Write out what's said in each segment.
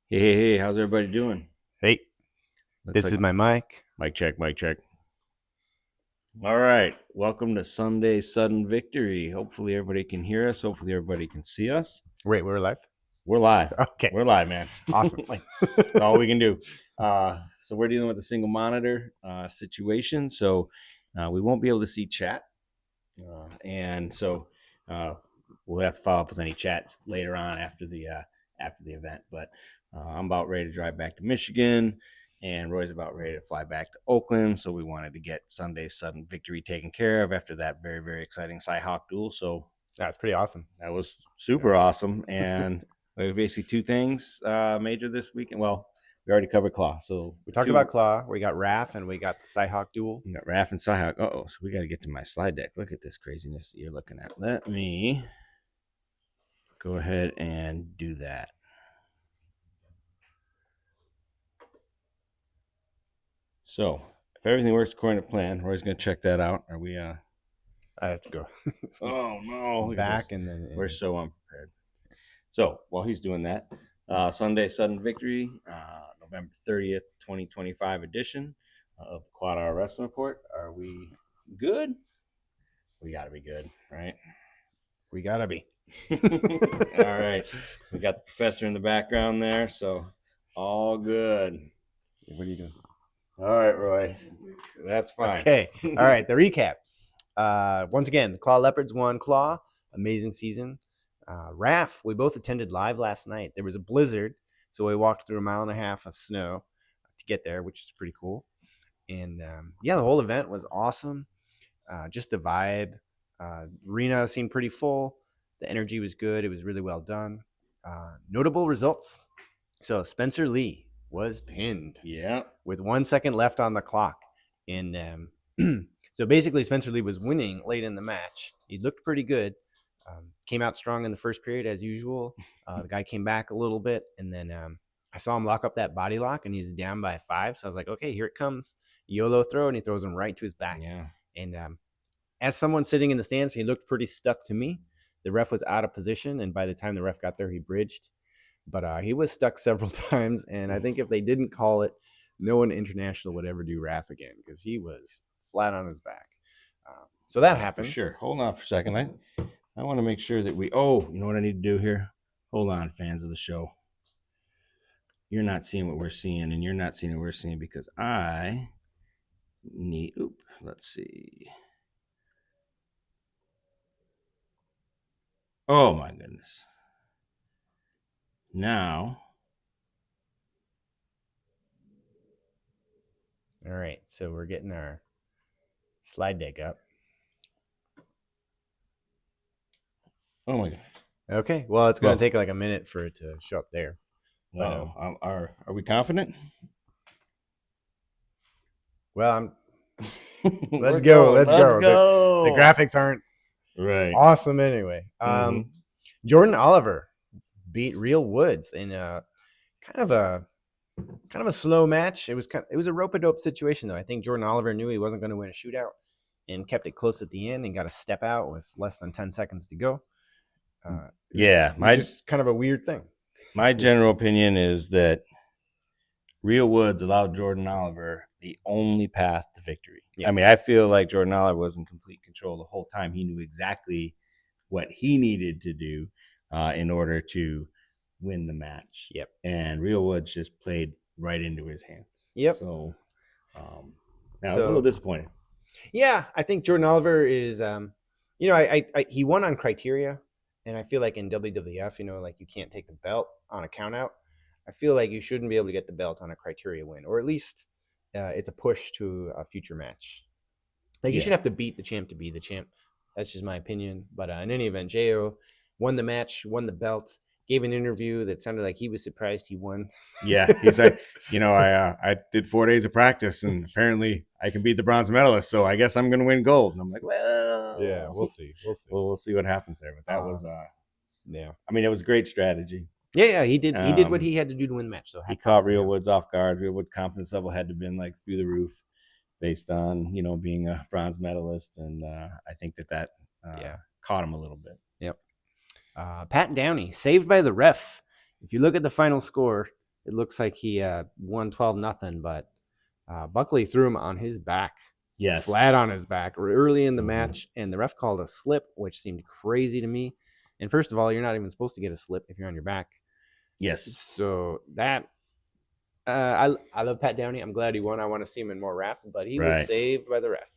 Hey, how's everybody doing? Hey, Looks this like is my mic. mic check, mic check. All right, welcome to Sunday Sudden Victory. Hopefully, everybody can hear us. Hopefully, everybody can see us. Wait, we're live? We're live. Okay, We're live, man. awesome. Like, that's all we can do. So we're dealing with a single monitor situation, so we won't be able to see chat, and so uh, we'll have to follow up with any chats later on after the event. But I'm about ready to drive back to Michigan, and Roy's about ready to fly back to Oakland. So we wanted to get Sunday's Sudden Victory taken care of after that very, very exciting Cy-Hawk duel. So That's pretty awesome. that was super awesome. And basically two things major this weekend. Well, we already covered Claw. So We talked about Claw. We got RAF, and we got the Cy-Hawk duel. we got RAF and Cy-Hawk. Oh, so we got to get to my slide deck. Look at this craziness that you're looking at. Let me go ahead and do that. So if everything works according to plan, Roy's going to check that out. Are we? I have to go Oh no! back and then We're so unprepared. So while he's doing that, Sunday Sudden Victory, November 30th, 2025 edition of the QuadR Wrestling Report. Are we good? We got to be good, right? we gotta be. All right. We got the professor in the background there, so all good. What are you doing? All right, Roy. That's fine. Okay. All right. The recap. Once again, the Claw Leopards won. Claw, amazing season. RAF, we both attended live last night. There was a blizzard, so we walked through 1.5 miles of snow to get there, which is pretty cool. And yeah, the whole event was awesome. Just the vibe. Arena seemed pretty full. The energy was good. It was really well done. Notable results. So Spencer Lee was pinned. Yeah. With 1 second left on the clock. And so basically Spencer Lee was winning late in the match. He looked pretty good. Came out strong in the first period as usual. The guy came back a little bit, and then I saw him lock up that body lock, and he's down by 5. So I was like, okay, here it comes. YOLO throw, and he throws him right to his back. Yeah. And as someone sitting in the stands, he looked pretty stuck to me. The ref was out of position, and by the time the ref got there, he bridged. But he was stuck several times, and I think if they didn't call it, no one international would ever do RAF again because he was flat on his back. So that happened. For sure. Hold on for a second. I want to make sure that we. Oh, you know what I need to do here? Hold on, fans of the show. You're not seeing what we're seeing, and you're not seeing what we're seeing because I need. Let's see. Oh my goodness. Now. All right, so we're getting our slide deck up. Oh my god. Okay, well, it's going to take like a minute for it to show up there. Well, are we confident? Well, I'm. Let's go. Let's go. The graphics aren't right awesome anyway. Jordan Oliver beat Real Woods in a kind of a slow match. It was a rope-a-dope situation though. I think Jordan Oliver knew he wasn't going to win a shootout and kept it close at the end and got a step out with less than 10 seconds to go. Yeah, just kind of a weird thing. My general opinion is that Real Woods allowed Jordan Oliver the only path to victory. Yeah. I mean, I feel like Jordan Oliver was in complete control the whole time. He knew exactly what he needed to do in order to win the match. Yep. And Real Woods just played right into his hands. Yep. So I was a little disappointed. Yeah, I think Jordan Oliver is, he won on criteria. And I feel like in WWF, like you can't take the belt on a count out. I feel like you shouldn't be able to get the belt on a criteria win, or at least it's a push to a future match. Like you should have to beat the champ to be the champ. That's just my opinion. But in any event, Jo won the match, won the belt, gave an interview that sounded like he was surprised he won. Yeah, he's like, I did 4 days of practice, and apparently I can beat the bronze medalist, so I guess I'm going to win gold. And I'm like, well, yeah, we'll see. We'll see what happens there. But that was, yeah. I mean, it was great strategy. Yeah, he did. He did what he had to do to win the match. So he caught Real Woods off guard. Real Woods' confidence level had to have been like through the roof, based on being a bronze medalist, and I think that caught him a little bit. Yep. Pat Downey saved by the ref. If you look at the final score, it looks like he won 12-0, but Buckley threw him on his back. Yes. Flat on his back early in the Mhm. match, and the ref called a slip, which seemed crazy to me. And first of all, you're not even supposed to get a slip if you're on your back. Yes. So that I love Pat Downey. I'm glad he won. I want to see him in more RAFs, but he was Right. saved by the ref.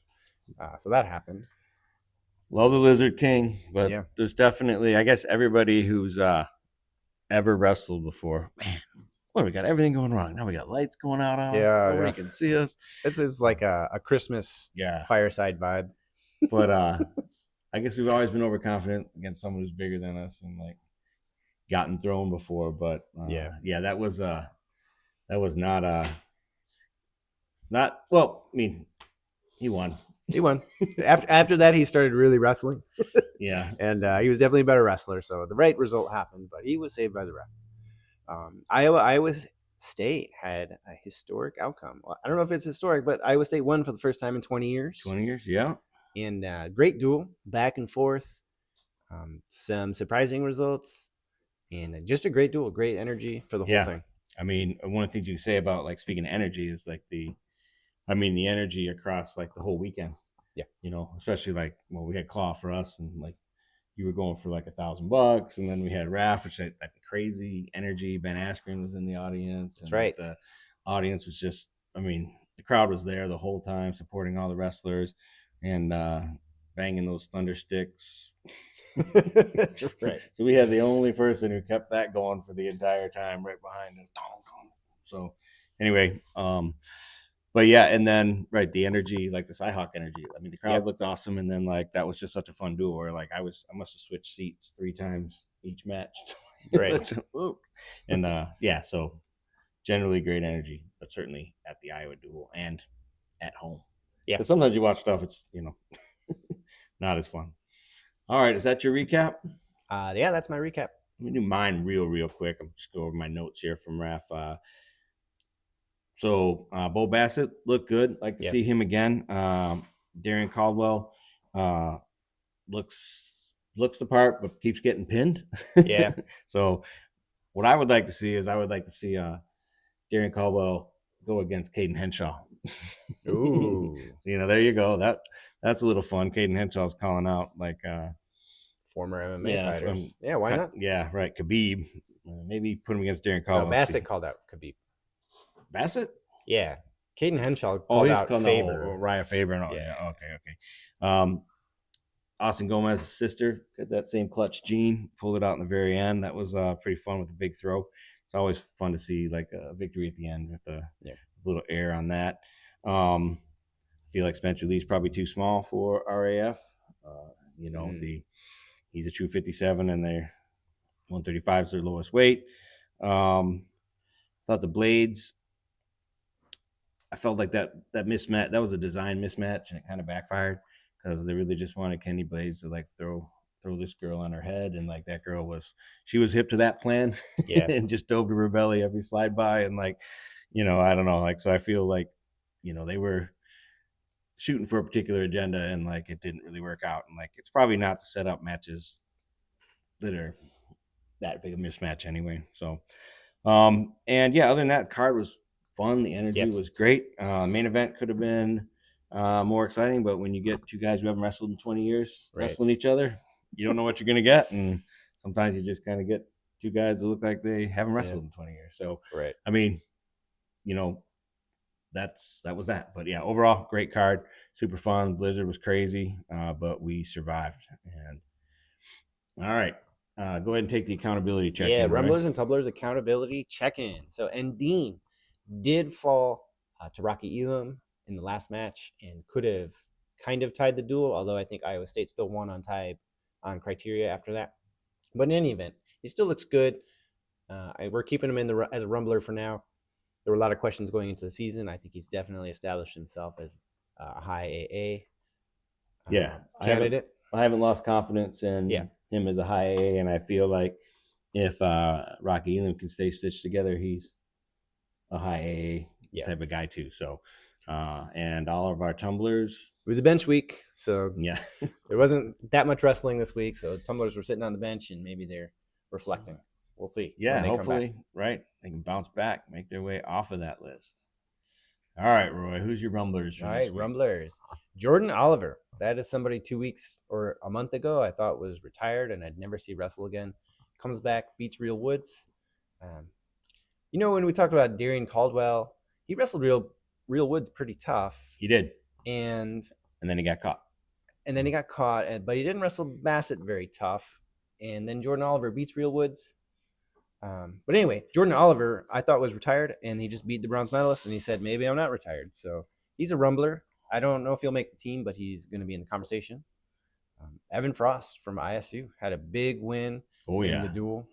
So that happened. Love the Lizard King, but Yeah. there's definitely, I guess, everybody who's ever wrestled before, man, well, we got everything going wrong. Now we got lights going out on us. Yeah, Nobody yeah. can see us. This is like a Christmas Yeah. fireside vibe. But I guess we've always been overconfident against someone who's bigger than us and like gotten thrown before. But yeah, that was not well. I mean, he won. He won. After that, he started really wrestling. Yeah. And he was definitely a better wrestler. So the right result happened, but he was saved by the ref. Iowa State had a historic outcome. Well, I don't know if it's historic, but Iowa State won for the first time in 20 years. 20 years, yeah. And great duel, back and forth. Some surprising results, and just a great duel, great energy for the whole thing. I mean, one of the things you can say about like speaking of energy is like the energy across like the whole weekend. Yeah. You know, especially like, well, we had Claw for us, and like you were going for like $1,000, and then we had RAF, which had like crazy energy. Ben Askren was in the audience. That's right. The audience was just, I mean, the crowd was there the whole time supporting all the wrestlers and banging those thunder sticks. Right. So we had the only person who kept that going for the entire time right behind us. So anyway, but yeah, and then right, the energy, like the Cyhawk energy. I mean, the crowd looked awesome, and then like that was just such a fun duel where like I must have switched seats 3 times each match. Right. And yeah, so generally great energy, but certainly at the Iowa duel and at home. Yeah. Because sometimes you watch stuff, it's not as fun. All right, is that your recap? Yeah, that's my recap. Let me do mine real quick. I'm just go over my notes here from RAF. So Bo Bassett looked good. Like to see him again. Darian Caldwell looks the part, but keeps getting pinned. Yeah. So what I would like to see is Darian Caldwell go against Caden Henshaw. Ooh. So, there you go. That's a little fun. Caden Henshaw's calling out like former MMA fighters. Yeah, why not? Yeah, right. Khabib. Maybe put him against Darian Caldwell. No, Bassett called out Khabib. Bassett? Yeah. Caden Henshaw called out Faber. Raya Faber. And all. Yeah. Okay. Austin Gomez's sister got that same clutch gene, pulled it out in the very end. That was pretty fun with a big throw. It's always fun to see like a victory at the end with a little air on that. I feel like Spencer Lee's probably too small for RAF. He's a true 57, and they're 135 is their lowest weight. Thought the blades, I felt like that mismatch, that was a design mismatch, and it kind of backfired because they really just wanted Kenny Blades to like throw this girl on her head, and like that girl was hip to that plan, and just dove to her belly every slide by, and like, I don't know, like, so I feel like, they were shooting for a particular agenda, and like it didn't really work out, and like it's probably not to set up matches that are that big a mismatch anyway. So, and yeah, other than that, card was fun. The energy was great. Main event could have been more exciting, but when you get 2 guys who haven't wrestled in 20 years wrestling each other, you don't know what you're going to get, and sometimes you just kind of get 2 guys that look like they haven't wrestled in 20 years. So, I mean, that was that. But yeah, overall, great card, super fun. Blizzard was crazy, but we survived. And all right, go ahead and take the accountability check. Yeah, Rumblers and Tumblers accountability check-in. So, and Dean did fall to Rocky Elam in the last match and could have kind of tied the duel, although I think Iowa State still won on criteria after that. But in any event, he still looks good. We're keeping him as a Rumbler for now. There were a lot of questions going into the season. I think he's definitely established himself as a high AA candidate. I haven't lost confidence in him as a high AA, and I feel like if Rocky Elam can stay stitched together, he's a high AA type of guy too. So, and all of our tumblers. It was a bench week, so there wasn't that much wrestling this week. So tumblers were sitting on the bench, and maybe they're reflecting. we'll see. Yeah, when they come back. hopefully, right? They can bounce back, make their way off of that list. All right, Roy, who's your rumblers for All this right, week? rumblers. Jordan Oliver. That is somebody 2 weeks or a month ago I thought was retired and I'd never see wrestle again. Comes back, beats Real Woods. When we talked about Darian Caldwell, he wrestled Real Woods pretty tough, He did, and and then he got caught. then he got caught. But he didn't wrestle Bassett very tough. And then Jordan Oliver beats Real Woods. But anyway, Jordan Oliver I thought was retired, and he just beat the bronze medalist, and he said maybe I'm not retired. So he's a rumbler. I don't know if he'll make the team, but he's going to be in the conversation. Evan Frost from ISU had a big win in the duel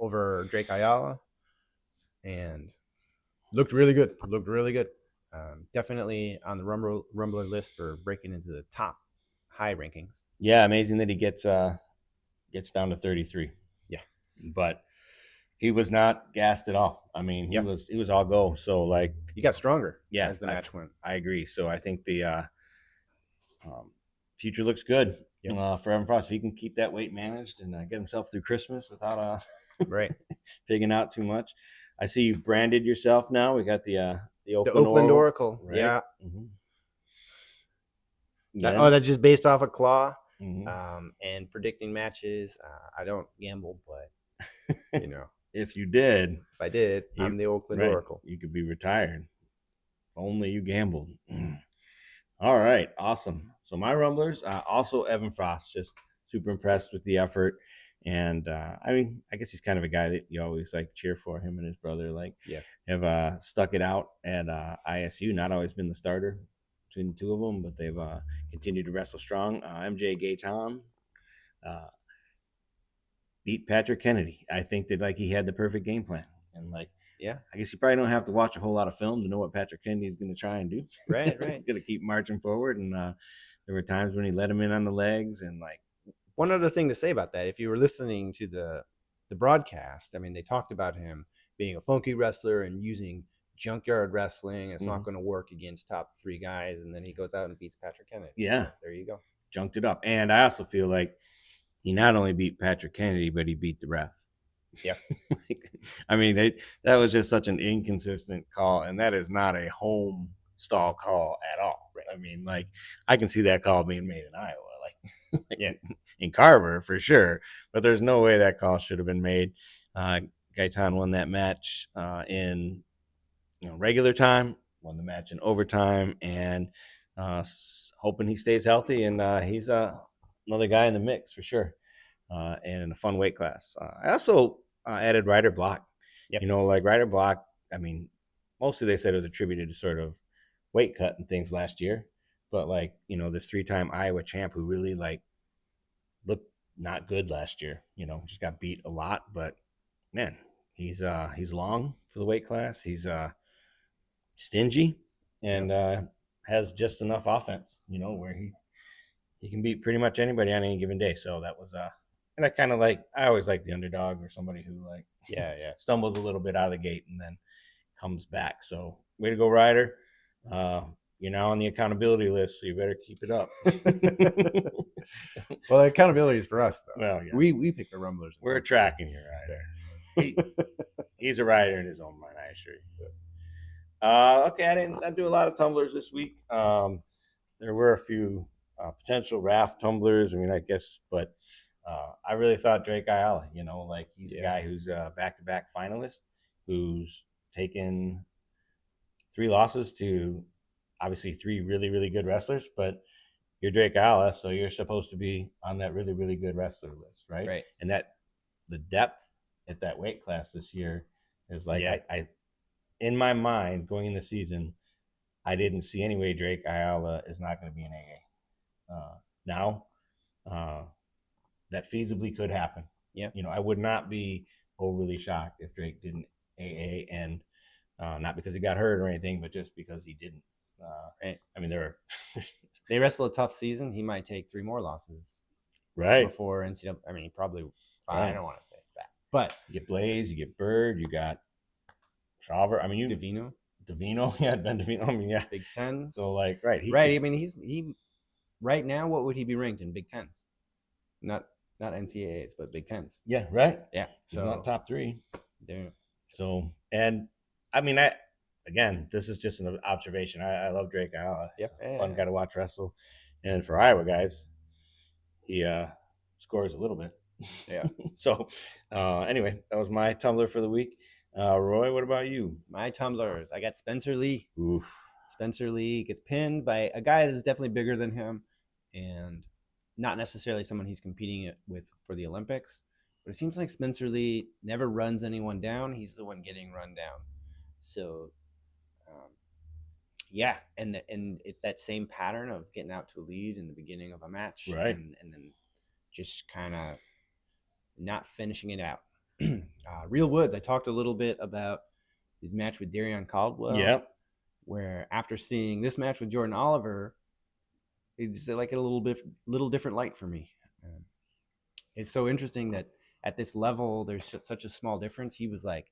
over Drake Ayala, and looked really good. Definitely on the rumbler list for breaking into the top high rankings. Yeah, amazing that he gets down to 33. Yeah, but he was not gassed at all. I mean, he was all go. So like he got stronger. Yeah, as the match went. I agree. So I think the future looks good for Evan Frost. If he can keep that weight managed and get himself through Christmas without right pigging out too much. I see you branded yourself now. We got the Oakland Oracle. Right? Yeah. Mm-hmm. That's just based off a claw. Mm-hmm. And predicting matches. I don't gamble, but if you did, if I did, I'm the Oakland Oracle. You could be retired. If only you gambled. All right, awesome. So my rumblers, also Evan Frost, just super impressed with the effort. And I mean, I guess he's kind of a guy that you always like cheer for. Him and his brother have stuck it out at ISU. Not always been the starter between the two of them, but they've continued to wrestle strong. MJ Gayton beat Patrick Kennedy. I think that he had the perfect game plan, and I guess you probably don't have to watch a whole lot of film to know what Patrick Kennedy is going to try and do. Right. He's going to keep marching forward, and there were times when he let him in on the legs, and one other thing to say about that, if you were listening to the broadcast, I mean, they talked about him being a funky wrestler and using junkyard wrestling. It's not going to work against top 3 guys, and then he goes out and beats Patrick Kennedy. Yeah, so there you go. Junked it up. And I also feel like he not only beat Patrick Kennedy, but he beat the ref. Yeah. I mean, that was just such an inconsistent call, and that is not a home stall call at all. Right. I mean, I can see that call being made in Iowa, in Carver for sure, but there's no way that call should have been made. Gayton won that match in regular time, won the match in overtime, and hoping he stays healthy, and he's another guy in the mix for sure, and in a fun weight class. I also added Ryder Block. Yep. Ryder Block, I mean, mostly they said it was attributed to sort of weight cut and things last year, but this 3-time Iowa champ who really looked not good last year, just got beat a lot, but man, he's long for the weight class. He's stingy and has just enough offense, where he can beat pretty much anybody on any given day. So that was and I kind of I always like the underdog or somebody who stumbles a little bit out of the gate and then comes back. So way to go, Ryder. You're now on the accountability list, so you better keep it up. Well, the accountability is for us, though. Well, yeah. We pick the rumblers. We're tracking you, Ryder. He's a rider in his own mind, I assure you. Okay, I didn't do a lot of tumblers this week. There were a few potential RAF tumblers. I mean, I guess, but I really thought Drake Ayala. He's a guy who's a back-to-back finalist, who's taken 3 losses to obviously 3 really, really good wrestlers, but you're Drake Ayala, so you're supposed to be on that really, really good wrestler list, right? Right. And that the depth at that weight class this year is I in my mind going in the season, I didn't see any way Drake Ayala is not going to be an AA. Now, that feasibly could happen. Yeah. I would not be overly shocked if Drake didn't AA, and not because he got hurt or anything, but just because he didn't. Right. I mean, they wrestle a tough season. He might take 3 more losses. Right. Before NCAA. I mean, he probably. Right. I don't want to say that, but you get Blaze, you get Bird, you got Shawver. I mean, Davino, yeah, Ben Davino. I mean, yeah, Big Tens. So right. I mean, he right now. What would he be ranked in Big Tens? Not not NCAAs, but Big Tens. Yeah, right. Yeah, He's so not top 3. there. So, and I mean, again, this is just an observation. I love Drake Iowa. Yep. He's a fun guy to watch wrestle. And for Iowa guys, he scores a little bit. Yeah. So, anyway, that was my Tumblr for the week. Roy, what about you? My Tumblrs. I got Spencer Lee. Oof. Spencer Lee gets pinned by a guy that's definitely bigger than him, and not necessarily someone he's competing with for the Olympics. But it seems like Spencer Lee never runs anyone down. He's the one getting run down. So, yeah, and it's that same pattern of getting out to a lead in the beginning of a match, Right. and then just kind of not finishing it out. Real Woods. I talked a little bit about his match with Darion Caldwell. Yep. Where after seeing this match with Jordan Oliver, it's like a little different light for me. It's so interesting that at this level, there's such a small difference. He was like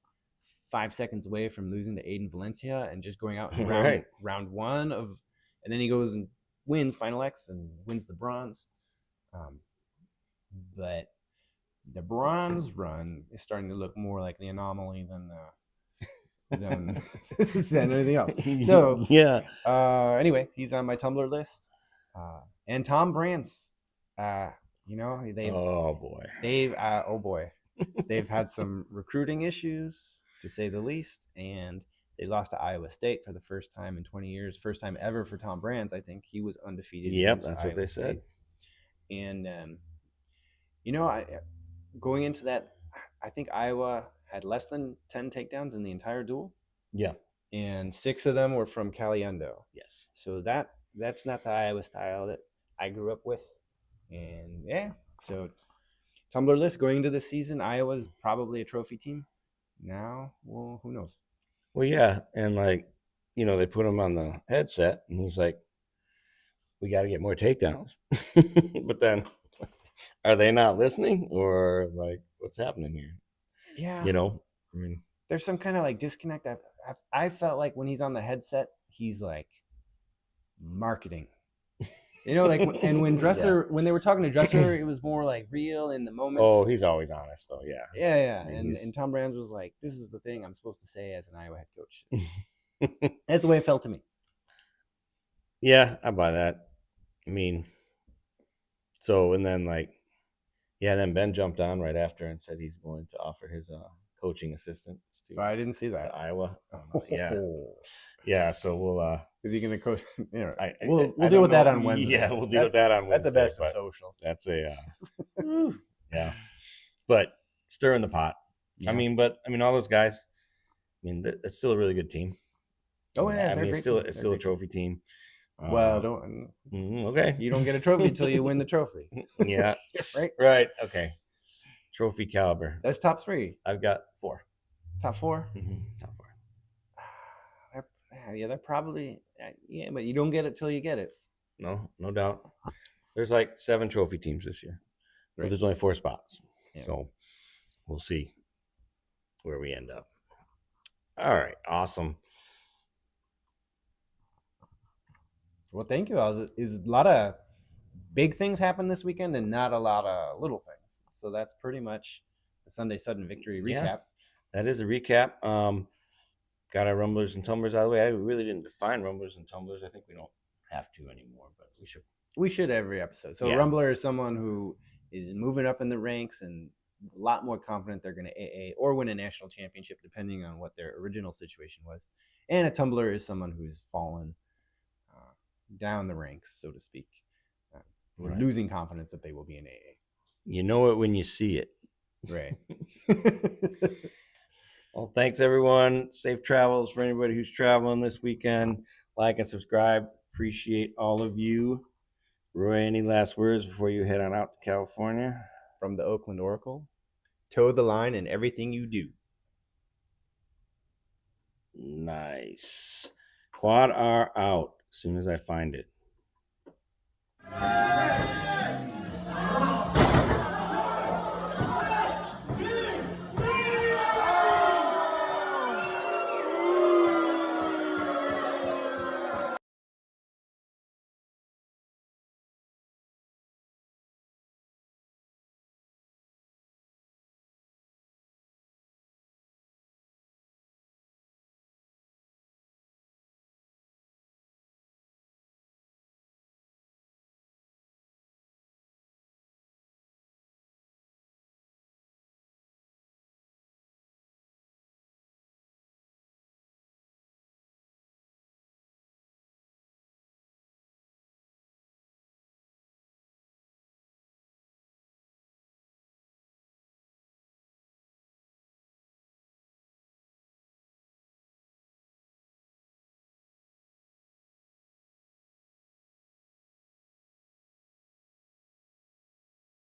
5 seconds away from losing to Aiden Valencia and just going out in round 1 of, and then he goes and wins Final X and wins the bronze. But the bronze run is starting to look more like the anomaly than than anything else. So yeah. Anyway, he's on my Tumblr list. And Tom Brantz, they've they've had some recruiting issues to say the least, and they lost to Iowa State for the first time in 20 years, first time ever for Tom Brantz. I think he was undefeated. Yep, that's what they said. And going into that, I think Iowa had less than 10 takedowns in the entire duel. Yeah. And 6 of them were from Caliendo. Yes. So that's not the Iowa style that I grew up with. And yeah, so Tumblr list going into the season, Iowa's probably a trophy team. Now, well, who knows? Well, yeah, and they put him on the headset, and he's like, "We got to get more takedowns." But then, are they not listening, or like, what's happening here? Yeah, I mean, there's some kind of like disconnect. I felt like when he's on the headset, he's like marketing. And when Dresser, when they were talking to Dresser, it was more like real in the moment. Oh, he's always honest, though. Yeah. Yeah. I mean, and Tom Brantz was like, "This is the thing I'm supposed to say as an Iowa head coach." That's the way it felt to me. Yeah, I buy that. I mean, and then then Ben jumped on right after and said he's willing to offer his coaching assistance to. I didn't see that. To Iowa. Yeah. Yeah, so we'll. Is he going to coach? We'll deal with that on Wednesday. Yeah, we'll deal with that on Wednesday. That's the best of social. That's yeah. But stir in the pot. Yeah. I mean, all those guys. I mean, that's still a really good team. Oh yeah, I mean, it's still a trophy team. Well, don't. Okay. You don't get a trophy until you win the trophy. Yeah. Right. Okay. Trophy caliber. That's top 3. I've got 4. Top 4. Mm-hmm. Top 4. Yeah, they're probably but you don't get it till you get it. No doubt. There's 7 trophy teams this year, but there's only 4 spots, so we'll see where we end up. All right, awesome. Well, thank you. Is a lot of big things happen this weekend and not a lot of little things. So that's pretty much the Sunday Sudden Victory recap. Yeah, that is a recap. Got our rumblers and tumblers out of the way. I really didn't define rumblers and tumblers. I think we don't have to anymore, but we should. We should every episode. So a rumbler is someone who is moving up in the ranks and a lot more confident they're going to AA or win a national championship, depending on what their original situation was. And a tumbler is someone who's fallen down the ranks, so to speak, losing confidence that they will be in AA. You know it when you see it. Right. Well, thanks, everyone. Safe travels for anybody who's traveling this weekend. Like and subscribe. Appreciate all of you. Roy, any last words before you head on out to California? From the Oakland Oracle, toe the line in everything you do. Nice. QuadR out as soon as I find it.